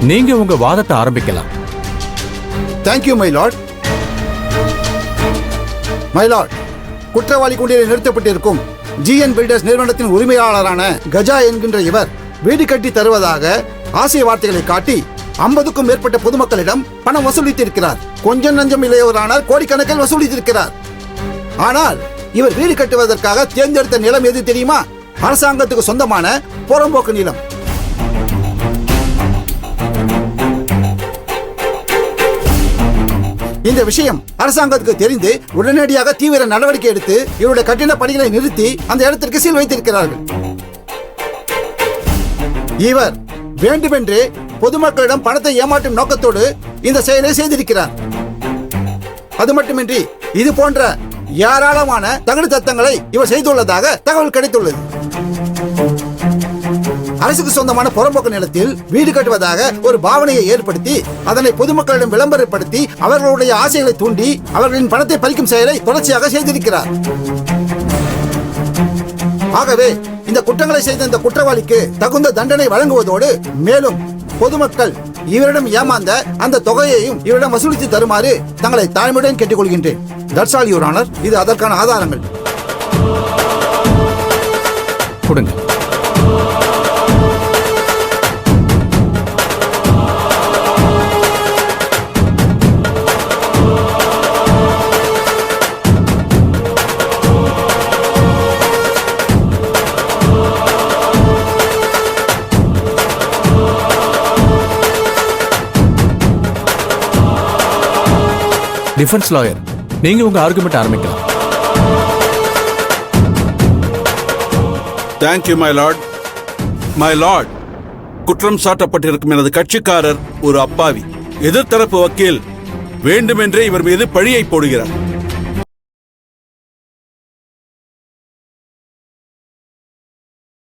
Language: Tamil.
நீங்க உங்க வாதத்தை ஆரம்பிக்கலாம். Thank you my Lord. My Lord, குற்றவாளி கூண்டில் நிறுத்தப்பட்டிருக்கும் GN பில்டர்ஸ் நிறுவனத்தின் உரிமையாளரான கஜா என்கின்ற இவர் வீடு கட்டி தருவதாக ஆசை வார்த்தைகளை காட்டி 50க்கும் மேற்பட்ட பொதுமக்களிடம் பணம் வசூலித்திருக்கிறார். கொஞ்சம் நஞ்சம் இல்லையோரானால் கோடிக்கணக்கில் வசூலித்திருக்கிறார். ஆனால் இவர் வீடு கட்டுவதற்காக தேர்ந்தெடுத்த நிலம் எது தெரியுமா? அரசாங்கத்துக்கு சொந்தமான புறம்போக்கு நிலம். இந்த விஷயம் அரசாங்கத்துக்கு தெரிந்து உடனடியாக தீவிர நடவடிக்கை எடுத்து இவருடைய கட்டிட பணிகளை நிறுத்தி அந்த இடத்திற்கு சீல் வைத்திருக்கிறார்கள். இவர் வேண்டுமென்றே பொதுமக்களிடம் பணத்தை ஏமாற்றும் நோக்கத்தோடு இந்த செயலை செய்திருக்கிறார். அது மட்டுமின்றி இது போன்ற ஏராளமான தகுடு தத்தங்களை இவர் செய்துள்ளதாக தகவல் கிடைத்துள்ளது. அரசுக்கு சொந்தமான புறம்போக்கு நிலத்தில் வீடு கட்டுவதாக ஒரு பாவனையை ஏற்படுத்தி அதனை பொதுமக்களிடம் விளம்பரப்படுத்தி அவர்களுடைய ஆசைகளை தூண்டி அவர்களின் பணத்தை பறிக்கும் செயலை தொடர்ச்சியாக செய்திருக்கிறார். ஆகவே இந்த குற்றங்களை செய்த இந்த குற்றவாளிக்கு தகுந்த தண்டனை வழங்குவதோடு மேலும் பொதுமக்கள் இவரிடம் ஏமாந்த அந்த தொகையையும் இவரிடம் வசூலித்து தருமாறு தங்களை தாழ்மையுடன் கேட்டுக்கொள்கின்றேன். That's all your honour. இது அதற்கான ஆதாரங்கள். கொடுங்க. டிஃபென்ஸ் லாயர், நீங்க உங்க ஆர்குமெண்ட் ஆரம்பிக்கலாம். Thank you my Lord. My Lord, குற்றம் சாட்டப்பட்டிருக்கும் எனது கட்சிக்காரர் ஒரு அப்பாவி. எதிர்த்தரப்பு வக்கீல் வேண்டுமென்றே இவர் மீது பழியை போடுகிறார்.